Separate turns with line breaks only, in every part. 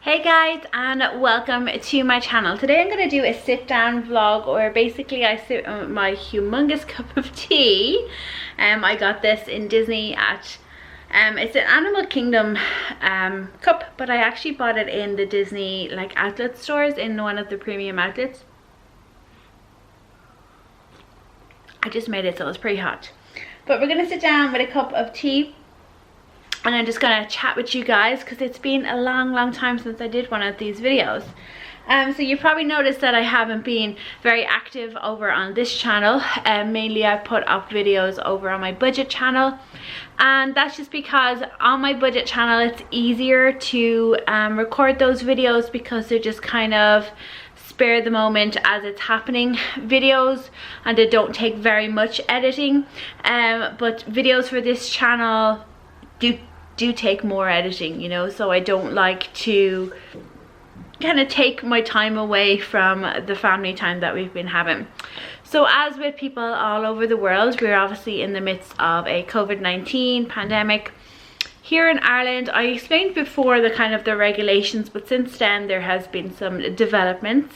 Hey guys, and welcome to my channel. Today I'm going to do a sit down vlog where basically I sit with my humongous cup of tea. I got this in Disney at it's an Animal Kingdom cup, but I actually bought it in the Disney outlet stores in one of the premium outlets. I just made it so it's pretty hot. But we're going to sit down with a cup of tea. And I'm just gonna chat with you guys because it's been a long time since I did one of these videos. So you probably noticed that I haven't been very active over on this channel. Mainly I put up videos over on my budget channel. And that's just because on my budget channel it's easier to record those videos because they're just kind of spare the moment as it's happening videos, and they don't take very much editing. But videos for this channel do take more editing, you know, so I don't like to kind of take my time away from the family time that we've been having. So as with people all over the world, we're obviously in the midst of a COVID-19 pandemic. Here in Ireland, I explained before the kind of the regulations, but since then there has been some developments.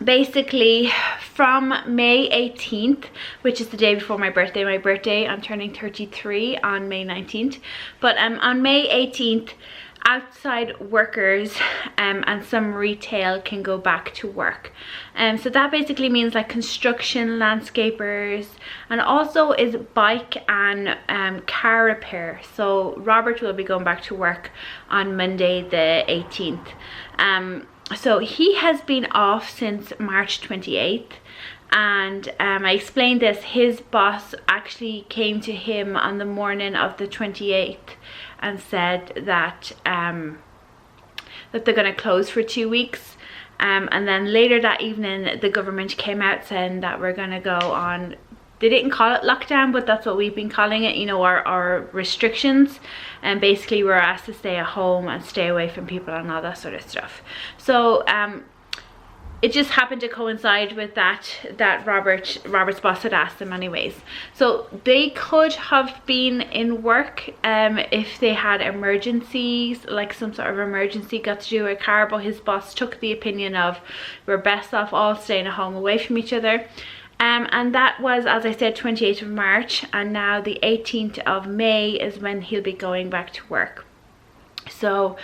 Basically from May 18th, which is the day before my birthday, I'm turning 33 on May 19th, but on May 18th outside workers and some retail can go back to work. So that basically means like construction, landscapers, and also is bike and car repair. So Robert will be going back to work on Monday the 18th. So he has been off since March 28th, and I explained this. His boss actually came to him on the morning of the 28th and said that that they're going to close for 2 weeks, and then later that evening the government came out saying that we're going to go on, they didn't call it lockdown, but that's what we've been calling it, you know, our restrictions. And basically we're asked to stay at home and stay away from people and all that sort of stuff. So it just happened to coincide with that Robert's boss had asked them anyways. So they could have been in work if they had emergencies, like some sort of emergency got to do with a car, but his boss took the opinion of we're best off all staying at home away from each other. And that was, as I said, 28th of March, and now the 18th of May is when he'll be going back to work. So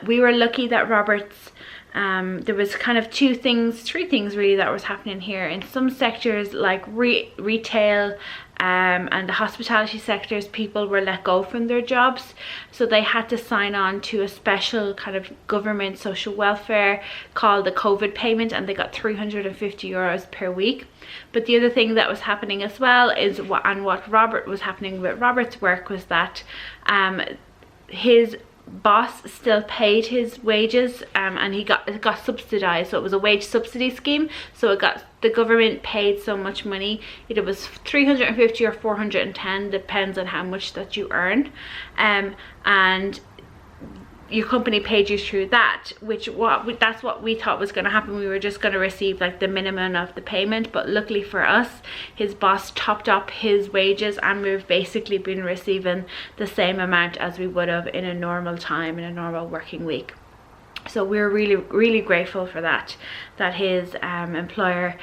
we were lucky that Robert's, there was kind of three things really that was happening here. In some sectors like retail and the hospitality sectors, people were let go from their jobs, so they had to sign on to a special kind of government social welfare called the COVID payment, and they got 350 euros per week. But the other thing that was happening as well is what Robert was happening with Robert's work was that his boss still paid his wages, and it got subsidized. So it was a wage subsidy scheme, so the government paid so much money. It was 350 or 410, depends on how much that you earn, and your company paid you through that, that's what we thought was going to happen. We were just going to receive like the minimum of the payment, but luckily for us, his boss topped up his wages and we've basically been receiving the same amount as we would have in a normal time, in a normal working week. So we're really grateful for that his employer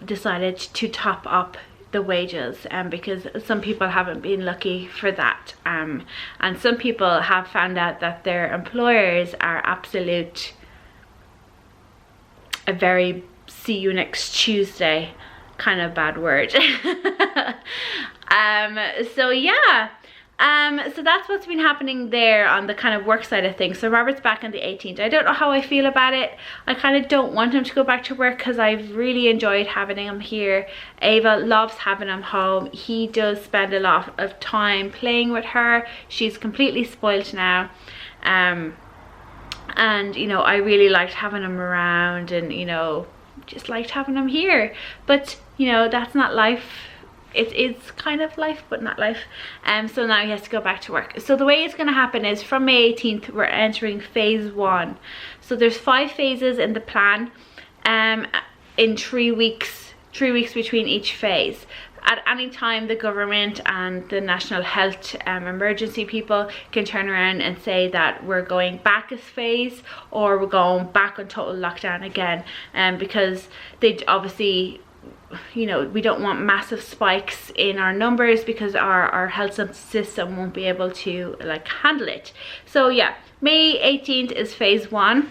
decided to top up the wages, because some people haven't been lucky for that, and some people have found out that their employers are a very see you next Tuesday kind of bad word. So yeah, so that's what's been happening there on the kind of work side of things. So Robert's back on the 18th. I don't know how I feel about it. I kind of don't want him to go back to work because I've really enjoyed having him here. Ava loves having him home. He does spend a lot of time playing with her. She's completely spoiled now. And you know, I really liked having him around, and you know, just liked having him here. But you know, that's not life. It's kind of life, but not life. So now he has to go back to work. So the way it's going to happen is from May 18th we're entering phase 1. So there's 5 phases in the plan, in 3 weeks between each phase. at any time the government and the national health emergency people can turn around and say that we're going back a phase or we're going back on total lockdown again, because they obviously, you know, we don't want massive spikes in our numbers because our health system won't be able to like handle it. So yeah, May 18th is phase 1.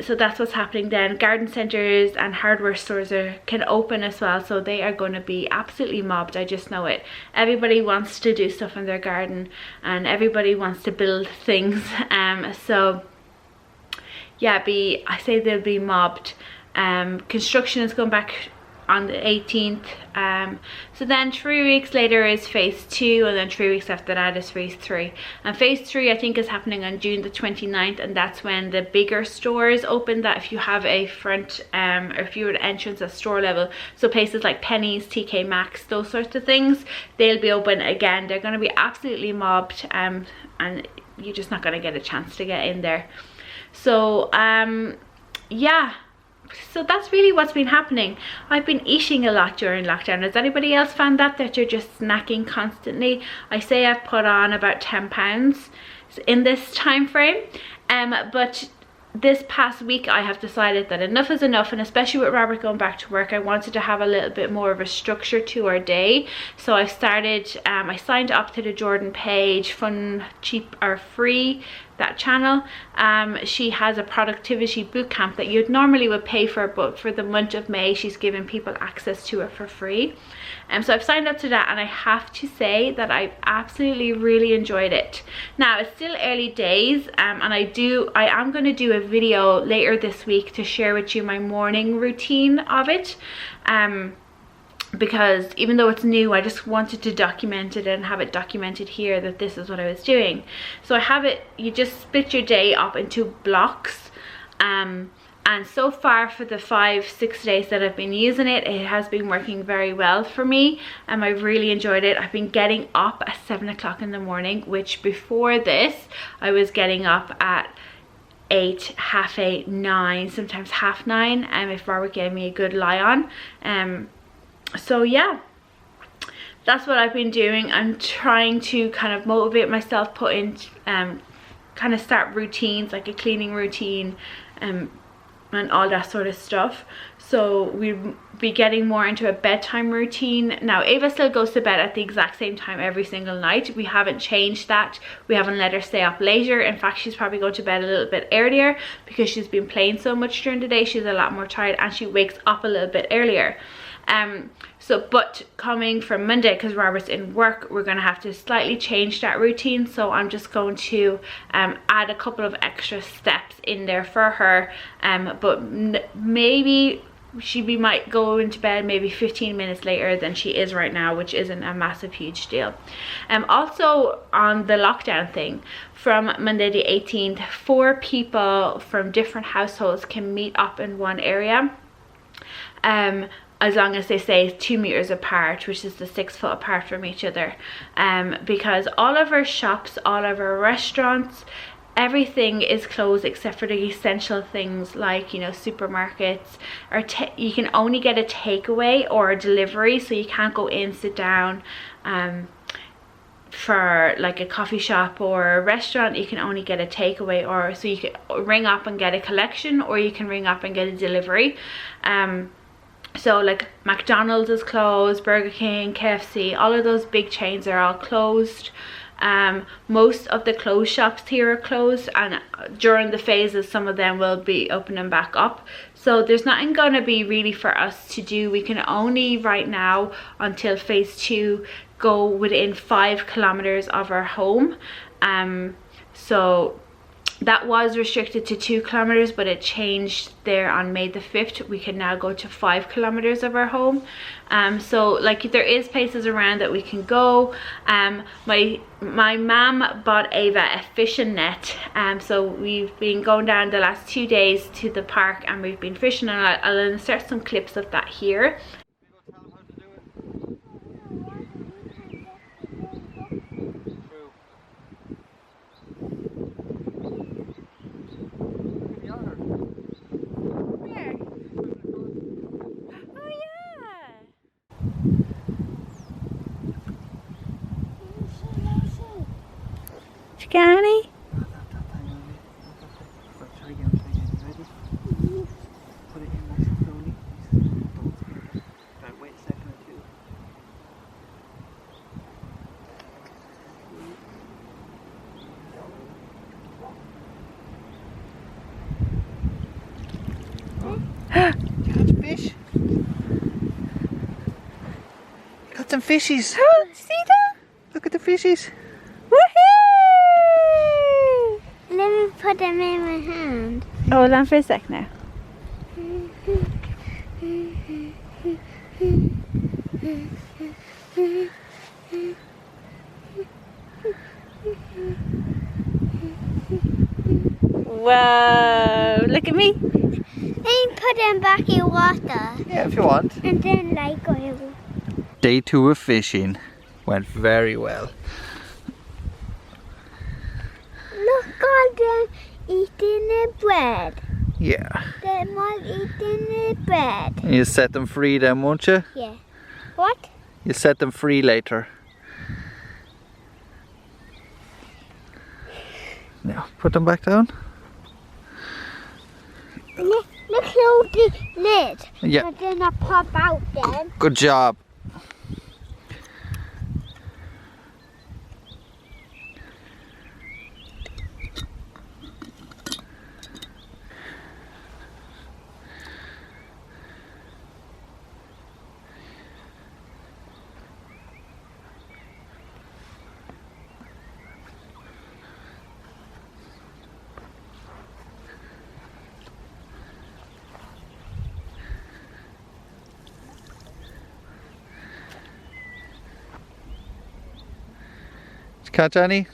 So that's what's happening then. Garden centres and hardware stores can open as well, so they are going to be absolutely mobbed. I just know it. Everybody wants to do stuff in their garden and everybody wants to build things, so yeah, I say they'll be mobbed. Construction is going back on the 18th. So then 3 weeks later is phase 2, and then 3 weeks after that is phase 3. And phase 3 I think is happening on June the 29th, and that's when the bigger stores open, that if you have a front or if you're an entrance at store level, so places like Penny's, TK Maxx, those sorts of things, they'll be open again. They're going to be absolutely mobbed, and you're just not going to get a chance to get in there. So yeah, so that's really what's been happening. I've been eating a lot during lockdown. Has anybody else found that you're just snacking constantly? I say I've put on about 10 pounds in this time frame, but this past week I have decided that enough is enough, and especially with Robert going back to work, I wanted to have a little bit more of a structure to our day. So I've started, I signed up to the Jordan page, Fun, Cheap or Free, that channel. She has a productivity boot camp that you'd normally would pay for, but for the month of May she's giving people access to it for free. So I've signed up to that, and I have to say that I've absolutely really enjoyed it. Now it's still early days, and I am going to do a video later this week to share with you my morning routine of it, because even though it's new, I just wanted to document it and have it documented here that this is what I was doing. So I have it, you just split your day up into blocks, and so far for the 5-6 days that I've been using it, it has been working very well for me, and I've really enjoyed it. I've been getting up at 7 o'clock in the morning, which before this I was getting up at 8, half 8, 9, sometimes half 9, if Robert gave me a good lie on. So yeah, that's what I've been doing. I'm trying to kind of motivate myself, put in kind of start routines like a cleaning routine, and all that sort of stuff. So we'll be getting more into a bedtime routine. Now Ava still goes to bed at the exact same time every single night. We haven't changed that. We haven't let her stay up later. In fact, she's probably going to bed a little bit earlier because she's been playing so much during the day. She's a lot more tired, and she wakes up a little bit earlier. But coming from Monday, because Robert's in work, we're going to have to slightly change that routine. So I'm just going to add a couple of extra steps in there for her, but maybe we might go into bed maybe 15 minutes later than she is right now, which isn't a massive huge deal. Also on the lockdown thing, from Monday the 18th, 4 people from different households can meet up in one area, as long as they stay 2 meters apart, which is the 6 foot apart from each other, because all of our shops, all of our restaurants, everything is closed except for the essential things like, you know, supermarkets, or you can only get a takeaway or a delivery, so you can't go in, sit down. For like a coffee shop or a restaurant, you can only get a takeaway, or so you can ring up and get a collection, or you can ring up and get a delivery. So like McDonald's is closed, Burger King, KFC, all of those big chains are all closed. Most of the closed shops here are closed, and during the phases some of them will be opening back up. So there's nothing gonna be really for us to do. We can only right now, until phase 2, go within 5 kilometers of our home. So that was restricted to 2 kilometers, but it changed there on May the 5th. We can now go to 5 kilometers of our home. So like there is places around that we can go. My mum bought Ava a fishing net, so we've been going down the last 2 days to the park and we've been fishing, and I'll insert some clips of that here. Annie?
Try again. Ready? Put it in nice and slowly. Don't skip it. Right, wait a second or two. Catch fish. Got some fishies.
Oh, see that?
Look at the fishies.
Woohoo!
Let me put them in my hand.
Oh, hold on for a sec now. Whoa, look at me.
Then put them back in water.
Yeah, if you want.
And then like oil.
Day 2 of fishing went very well.
Look all them eating the bread.
Yeah.
Them all eating the bread.
You set them free then, won't you?
Yeah. What?
You set them free later. Now, put them back down.
Look close the lid.
Yeah.
And then I pop out then.
Good job. Did you catch any?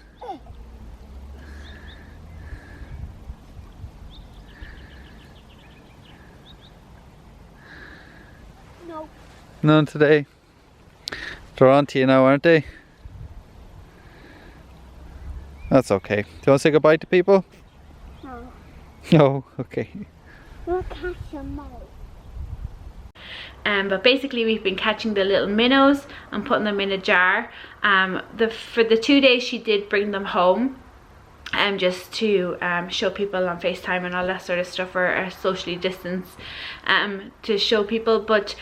No.
None today. They're on to you now, aren't they? That's okay. Do you want to say goodbye to people?
No.
No, okay.
We'll catch them all.
But basically we've been catching the little minnows and putting them in a jar. For the 2 days she did bring them home, just to show people on FaceTime and all that sort of stuff, or socially distance, to show people. But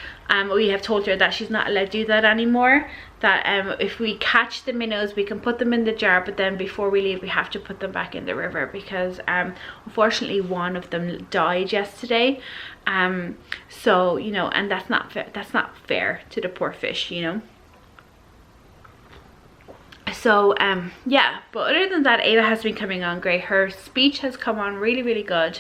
we have told her that she's not allowed to do that anymore. That if we catch the minnows, we can put them in the jar, but then before we leave we have to put them back in the river, because unfortunately one of them died yesterday. So you know, and that's not fair. That's not fair to the poor fish, you know. So yeah, but other than that, Ava has been coming on great. Her speech has come on really good.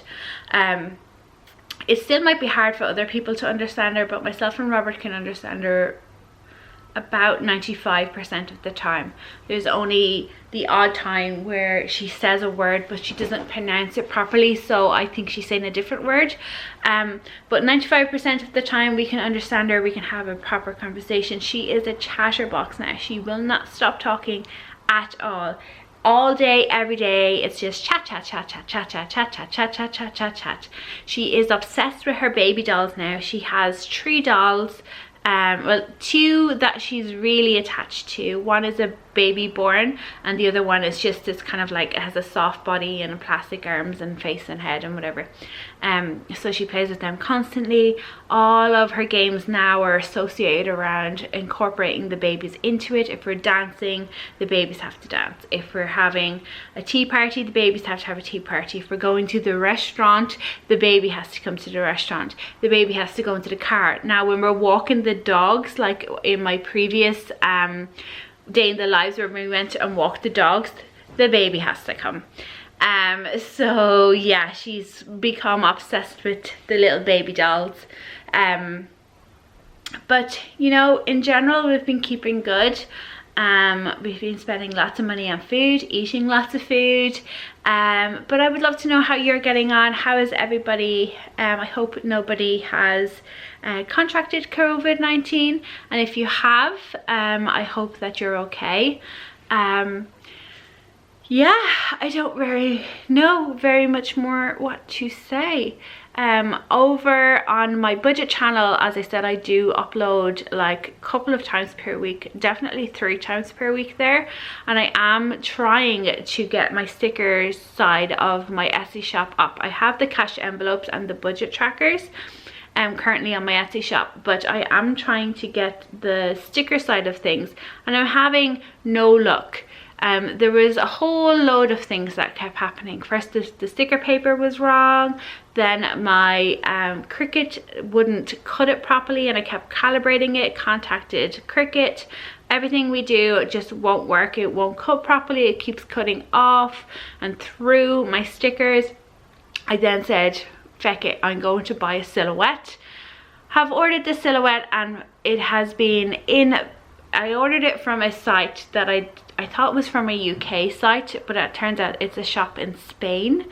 It still might be hard for other people to understand her, but myself and Robert can understand her about 95% of the time. There's only the odd time where she says a word but she doesn't pronounce it properly, so I think she's saying a different word. But 95% of the time we can understand her, we can have a proper conversation. She is a chatterbox now. She will not stop talking at all day, every day. It's just chat. She is obsessed with her baby dolls now. She has 3 dolls. Well, 2 that she's really attached to. One is a baby born, and the other one is just this kind of like, it has a soft body and plastic arms and face and head and whatever. So she plays with them constantly. All of her games now are associated around incorporating the babies into it. If we're dancing, the babies have to dance. If we're having a tea party, the babies have to have a tea party. If we're going to the restaurant, the baby has to come to the restaurant. The baby has to go into the car. Now when we're walking the dogs, like in my previous day in the lives where we went and walked the dogs, the baby has to come. So yeah, she's become obsessed with the little baby dolls. But you know, in general we've been keeping good. We've been spending lots of money on food, eating lots of food. But I would love to know how you're getting on. How is everybody? I hope nobody has contracted COVID-19, and if you have, I hope that you're okay. Yeah, I don't really know very much more what to say. Over on my budget channel, as I said, I do upload like a couple of times per week, definitely 3 times per week there, and I am trying to get my stickers side of my Etsy shop up. I have the cash envelopes and the budget trackers currently on my Etsy shop, but I am trying to get the sticker side of things, and I'm having no luck. There was a whole load of things that kept happening. First, the sticker paper was wrong, then my Cricut wouldn't cut it properly, and I kept calibrating it, contacted Cricut. Everything we do just won't work. It won't cut properly. It keeps cutting off and through my stickers. I then said, feck it, I'm going to buy a silhouette. Have ordered the silhouette, and it has been in, I ordered it from a site that I thought was from a UK site, but it turns out it's a shop in Spain.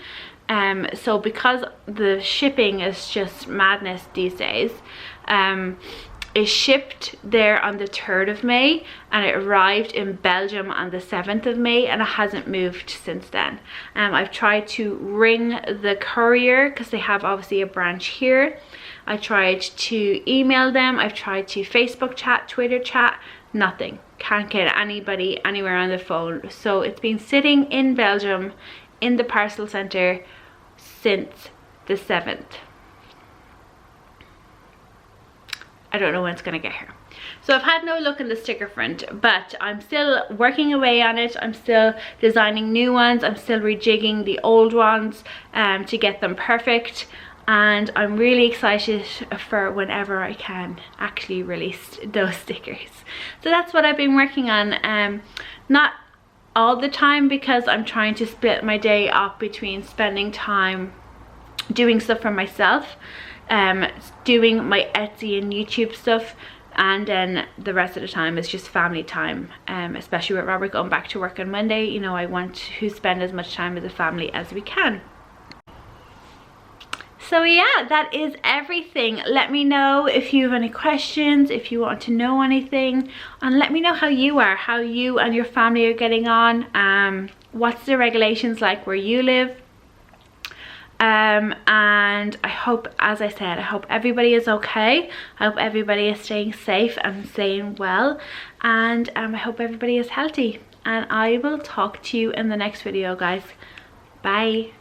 So because the shipping is just madness these days, it shipped there on the 3rd of May and it arrived in Belgium on the 7th of May, and it hasn't moved since then. I've tried to ring the courier because they have obviously a branch here. I tried to email them, I've tried to Facebook chat, Twitter chat, nothing. Can't get anybody anywhere on the phone. So it's been sitting in Belgium in the parcel center since the 7th. I don't know when it's gonna get here. So I've had no luck in the sticker front, but I'm still working away on it. I'm still designing new ones. I'm still rejigging the old ones to get them perfect. And I'm really excited for whenever I can actually release those stickers. So that's what I've been working on. Not all the time, because I'm trying to split my day up between spending time doing stuff for myself, doing my Etsy and YouTube stuff, and then the rest of the time is just family time, especially with Robert going back to work on Monday. You know, I want to spend as much time with the family as we can. So yeah, that is everything. Let me know if you have any questions, if you want to know anything, and let me know how you are, how you and your family are getting on. What's the regulations like where you live? And I hope, as I said, I hope everybody is okay. I hope everybody is staying safe and staying well, and I hope everybody is healthy. And I will talk to you in the next video, guys. Bye.